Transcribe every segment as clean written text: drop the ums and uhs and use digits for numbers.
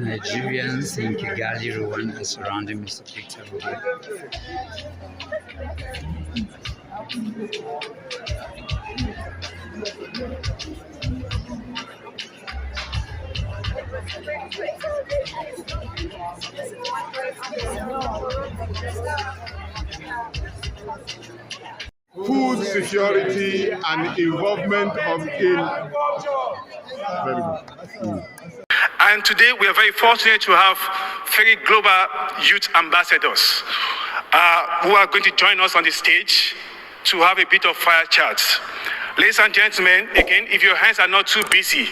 Nigerians in Kigali, Rwanda, surrounding Mr. Peter Obi. Food security and involvement of very good. And today we are very fortunate to have three global youth ambassadors who are going to join us on the stage to have a bit of fire chat. Ladies and gentlemen, again, if your hands are not too busy,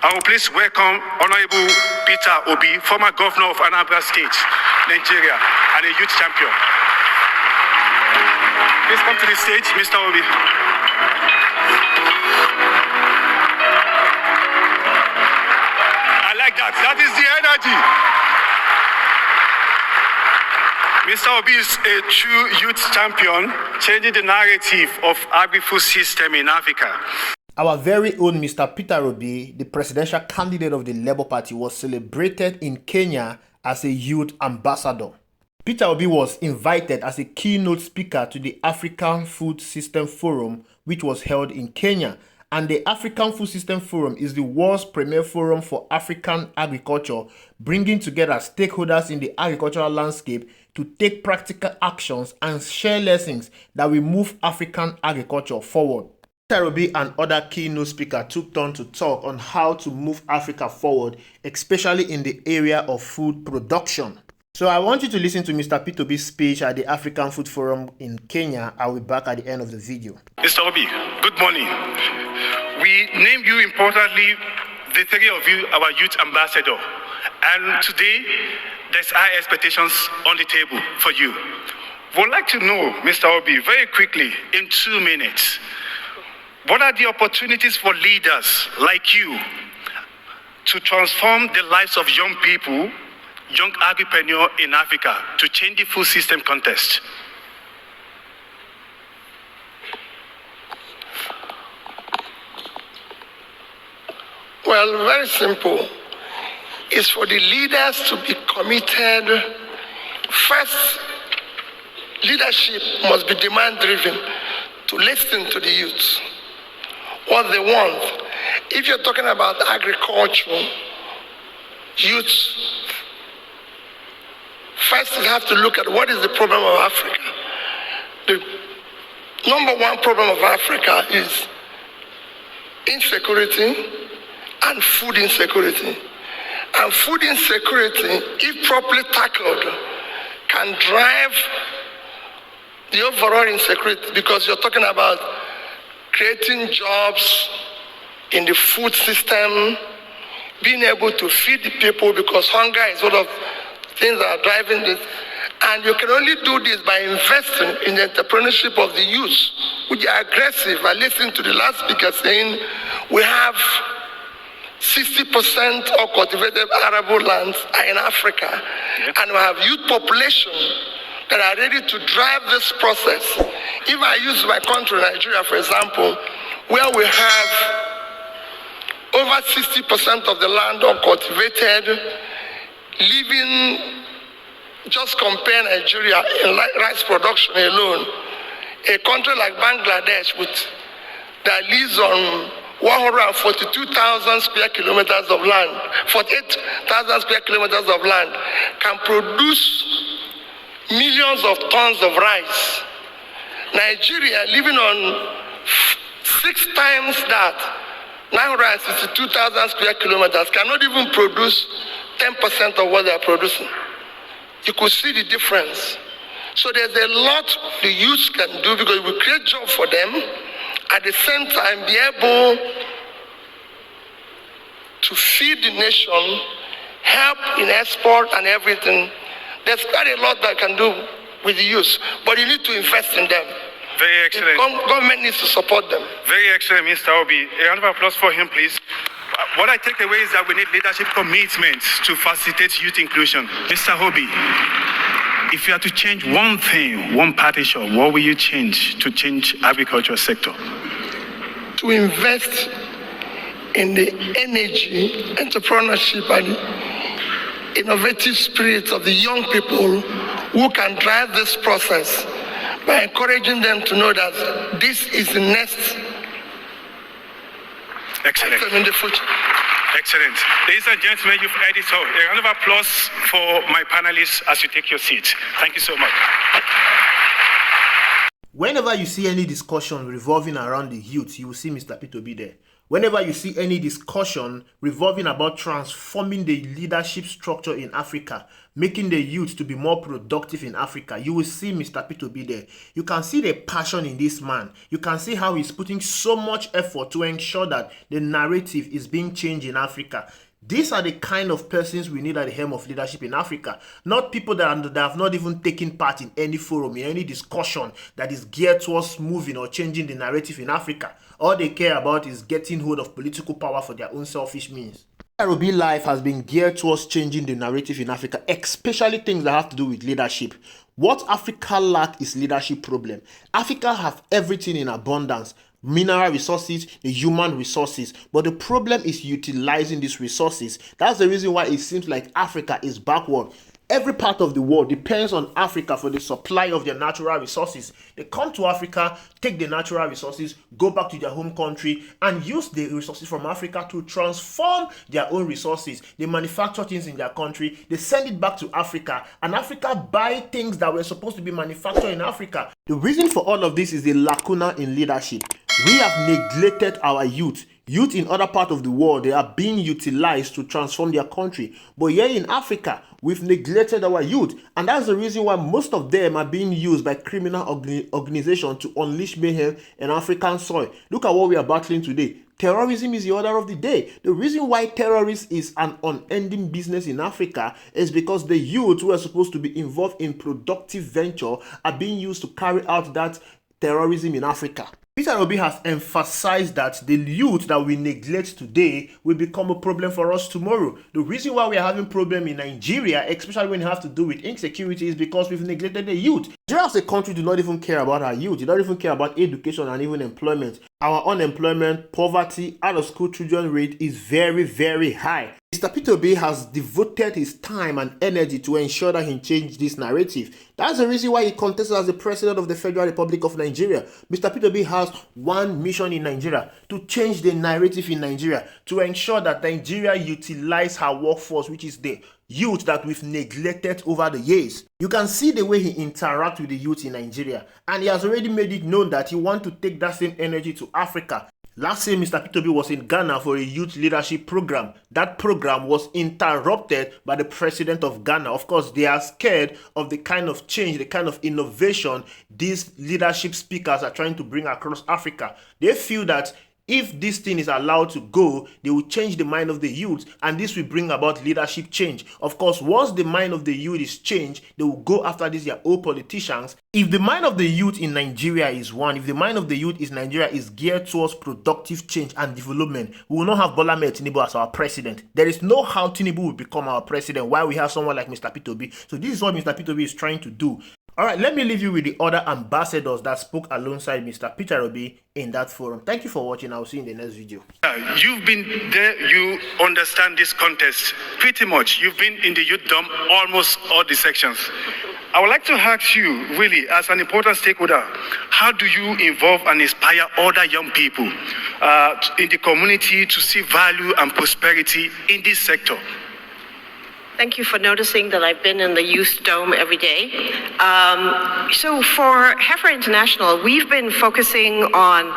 I will please welcome Honorable Peter Obi, former governor of Anambra State, Nigeria, and a youth champion. Please come to the stage, Mr. Obi. I like that. That is the energy. Mr. Obi is a true youth champion, changing the narrative of agri-food system in Africa. Our very own Mr. Peter Obi, the presidential candidate of the Labour Party, was celebrated in Kenya as a youth ambassador. Peter Obi was invited as a keynote speaker to the African Food System Forum, which was held in Kenya. And the African Food System Forum is the world's premier forum for African agriculture, bringing together stakeholders in the agricultural landscape to take practical actions and share lessons that will move African agriculture forward. Peter Obi and other keynote speakers took turn to talk on how to move Africa forward, especially in the area of food production. So I want you to listen to Mr. Peter Obi's speech at the African Food Forum in Kenya. I'll be back at the end of the video. Mr. Obi, good morning. We name you importantly, the three of you, our youth ambassador. And today, there's high expectations on the table for you. We'd like to know, Mr. Obi, very quickly, in 2 minutes, what are the opportunities for leaders like you to transform the lives of young people, young agripreneurs in Africa, to change the food system context? Well, very simple. It's for the leaders to be committed. First, leadership must be demand-driven, to listen to the youth, what they want. If you're talking about agriculture, youth, first you have to look at what is the problem of Africa. The number one problem of Africa is insecurity and food insecurity. And food insecurity, if properly tackled, can drive the overall insecurity, because you're talking about creating jobs in the food system, being able to feed the people, because hunger is one of the things that are driving this. And you can only do this by investing in the entrepreneurship of the youth, which are aggressive. I listened to the last speaker saying we have 60% of cultivated arable lands are in Africa. Yep. And we have youth population that are ready to drive this process. If I use my country, Nigeria, for example, where we have over 60% of the land uncultivated, living, just compare Nigeria in rice production alone, a country like Bangladesh with that lives on 142,000 square kilometers of land, 48,000 square kilometers of land, can produce millions of tons of rice. Nigeria, living on 6 times that, 962,000 square kilometers, cannot even produce 10% of what they are producing. You could see the difference. So there's a lot the youth can do, because we create jobs for them, at the same time be able to feed the nation, help in export and everything. There's quite a lot that can do with the youth, but you need to invest in them. Very excellent. Government needs to support them. Very excellent, Mr. Obi. A round of applause for him, please. What I take away is that we need leadership commitment to facilitate youth inclusion. Mr. Obi, if you had to change one thing, one partition, what will you change to change agriculture sector? To invest in the energy, entrepreneurship, and innovative spirit of the young people who can drive this process by encouraging them to know that this is the next Excellent. in the future. Excellent. Ladies and gentlemen, you've heard it all. A round of applause for my panelists as you take your seat. Thank you so much. Whenever you see any discussion revolving around the youth, you will see Mr. Peter Obi there. Whenever you see any discussion revolving about transforming the leadership structure in Africa, making the youth to be more productive in Africa, you will see Mr. Peter Obi there. You can see the passion in this man. You can see how he's putting so much effort to ensure that the narrative is being changed in Africa. These are the kind of persons we need at the helm of leadership in Africa. Not people that have not even taken part in any forum, in any discussion that is geared towards moving or changing the narrative in Africa. All they care about is getting hold of political power for their own selfish means. Peter Obi's life has been geared towards changing the narrative in Africa, especially things that have to do with leadership. What Africa lacks is leadership problem. Africa has everything in abundance. Mineral resources, the human resources, but the problem is utilizing these resources. That's the reason why it seems like Africa is backward. Every part of the world depends on Africa for the supply of their natural resources. They come to Africa, take the natural resources, go back to their home country, and use the resources from Africa to transform their own resources. They manufacture things in their country, they send it back to Africa, and Africa buy things that were supposed to be manufactured in Africa. The reason for all of this is the lacuna in leadership. We have neglected our youth. Youth in other parts of the world, they are being utilized to transform their country. But here in Africa, we've neglected our youth. And that's the reason why most of them are being used by criminal organizations to unleash mayhem in African soil. Look at what we are battling today. Terrorism is the order of the day. The reason why terrorism is an unending business in Africa is because the youth who are supposed to be involved in productive venture are being used to carry out that terrorism in Africa. Peter Obi has emphasized that the youth that we neglect today will become a problem for us tomorrow. The reason why we are having problem in Nigeria, especially when it has to do with insecurity, is because we've neglected the youth. Nigeria as a country do not even care about our youth. They don't even care about education and even employment. Our unemployment, poverty, out-of-school children rate is very, very high. Mr. Peter Obi has devoted his time and energy to ensure that he changes this narrative. That's the reason why he contested as the president of the Federal Republic of Nigeria. Mr. Peter Obi has one mission in Nigeria: to change the narrative in Nigeria, to ensure that Nigeria utilize her workforce, which is the youth that we've neglected over the years. You can see the way he interacts with the youth in Nigeria, and he has already made it known that he wants to take that same energy to Africa. Last year, Mr. Peter Obi was in Ghana for a youth leadership program. That program was interrupted by the president of Ghana. Of course, they are scared of the kind of change, the kind of innovation these leadership speakers are trying to bring across Africa. They feel that if this thing is allowed to go, they will change the mind of the youth, and this will bring about leadership change. Of course, once the mind of the youth is changed, they will go after these their old politicians. If the mind of the youth in Nigeria is one, if the mind of the youth in Nigeria is geared towards productive change and development, we will not have Bola Ahmed Tinubu as our president. There is no how Tinubu will become our president while we have someone like Mr. Peter Obi. So this is what Mr. Peter Obi is trying to do. All right, let me leave you with the other ambassadors that spoke alongside Mr. Peter Obi in that forum. Thank you for watching. I'll see you in the next video. You've been there, you understand this contest pretty much. You've been in the youth dome almost all the sections. I would like to ask you, really, as an important stakeholder, how do you involve and inspire other young people in the community to see value and prosperity in this sector? Thank you for noticing that I've been in the Youth Dome every day. So for Heifer International, we've been focusing on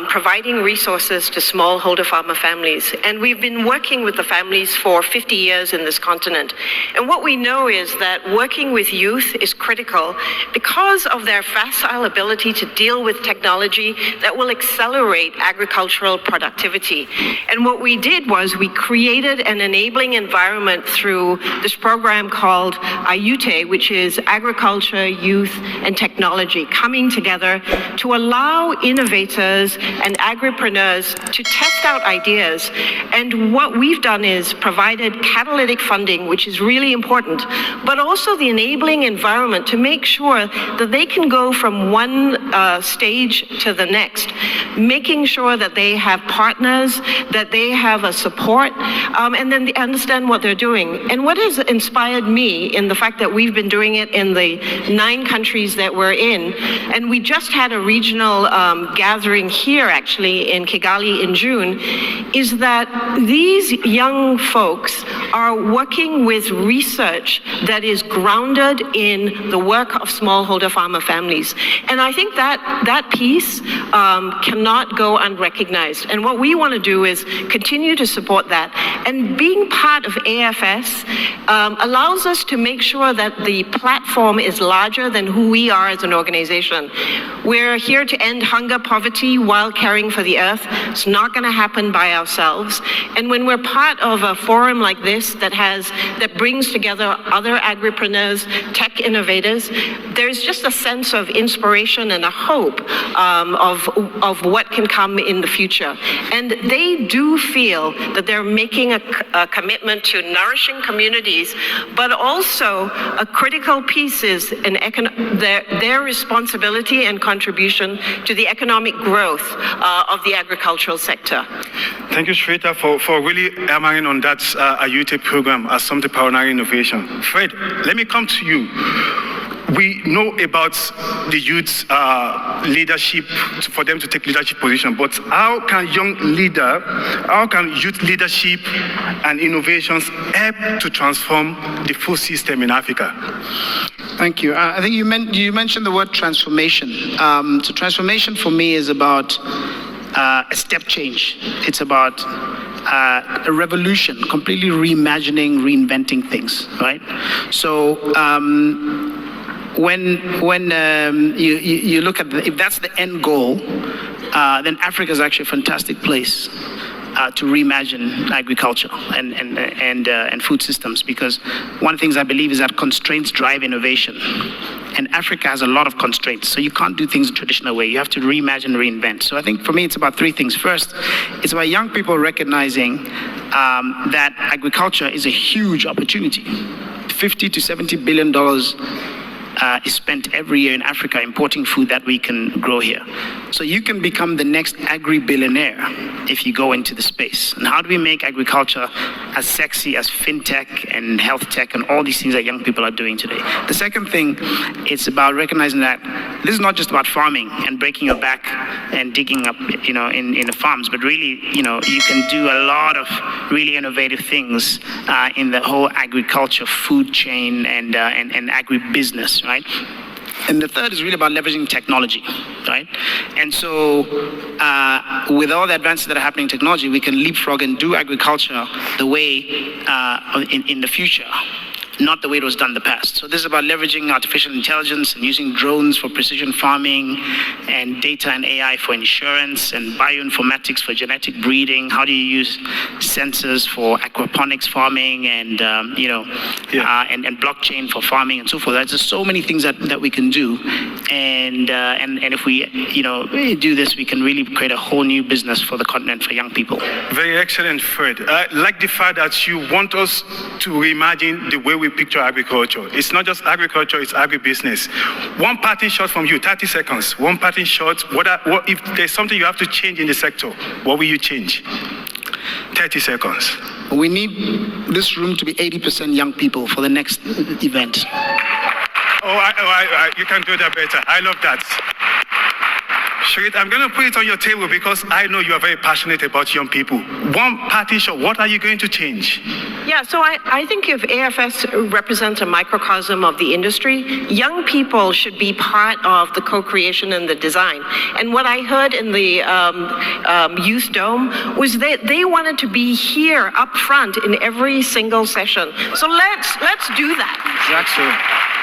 providing resources to smallholder farmer families. And we've been working with the families for 50 years in this continent. And what we know is that working with youth is critical because of their facile ability to deal with technology that will accelerate agricultural productivity. And what we did was we created an enabling environment through this program called AYUTE, which is Agriculture, Youth, and Technology, coming together to allow innovators and agripreneurs to test out ideas. And what we've done is provided catalytic funding, which is really important, but also the enabling environment to make sure that they can go from one stage to the next, making sure that they have partners, that they have a support, and then they understand what they're doing. And what has inspired me in the fact that we've been doing it in the 9 countries that we're in, and we just had a regional gathering here actually in Kigali in June, is that these young folks are working with research that is grounded in the work of smallholder farmer families. And I think that piece cannot go unrecognized. And what we want to do is continue to support that. And being part of AFS allows us to make sure that the platform is larger than who we are as an organization. We're here to end hunger, poverty while caring for the earth. It's not going to happen by ourselves. And when we're part of a forum like this that brings together other agripreneurs, tech innovators, there's just a sense of inspiration and a hope of what can come in the future. And they do feel that they're making a commitment to nourishing communities, but also a critical piece is their responsibility and contribution to the economic growth of the agricultural sector. Thank you, Shweta, for really hammering on that AYUTE program as something pioneering innovation. Fred, let me come to you. We know about the youth leadership, for them to take leadership position, but how can youth leadership and innovations help to transform the food system in Africa? Thank you. I think you mentioned the word transformation. So transformation for me is about a step change. It's about a revolution, completely reimagining, reinventing things, right? So when you look at if that's the end goal, then Africa is actually a fantastic place to reimagine agriculture and food systems, because one of the things I believe is that constraints drive innovation. And Africa has a lot of constraints, so you can't do things the traditional way. You have to reimagine, reinvent. So I think for me, it's about 3 things. First, it's about young people recognizing that agriculture is a huge opportunity. $50 to $70 billion is spent every year in Africa importing food that we can grow here. So you can become the next agri-billionaire if you go into the space. And how do we make agriculture as sexy as fintech and health tech and all these things that young people are doing today? The second thing, it's about recognizing that this is not just about farming and breaking your back and digging up, in the farms, but really, you can do a lot of really innovative things in the whole agriculture, food chain, and agribusiness, right? And the third is really about leveraging technology, right? And so with all the advances that are happening in technology, we can leapfrog and do agriculture the way in the future, not the way it was done in the past. So this is about leveraging artificial intelligence and using drones for precision farming and data and AI for insurance and bioinformatics for genetic breeding. How do you use sensors for aquaponics farming and and blockchain for farming and so forth. There's just so many things that we can do, and if we do this, we can really create a whole new business for the continent for young people. Very excellent, Fred. I like the fact that you want us to reimagine the way we picture agriculture. It's not just agriculture, it's agribusiness. One parting shot from you, 30 seconds. One parting shot. What if there's something you have to change in the sector? What will you change? 30 seconds. We need this room to be 80% young people for the next event. You can do that better. I love that. Shrit, I'm going to put it on your table because I know you are very passionate about young people. One party show, what are you going to change? Yeah, so I think if AFS represents a microcosm of the industry, young people should be part of the co-creation and the design. And what I heard in the Youth Dome was that they wanted to be here up front in every single session. So let's do that. Exactly.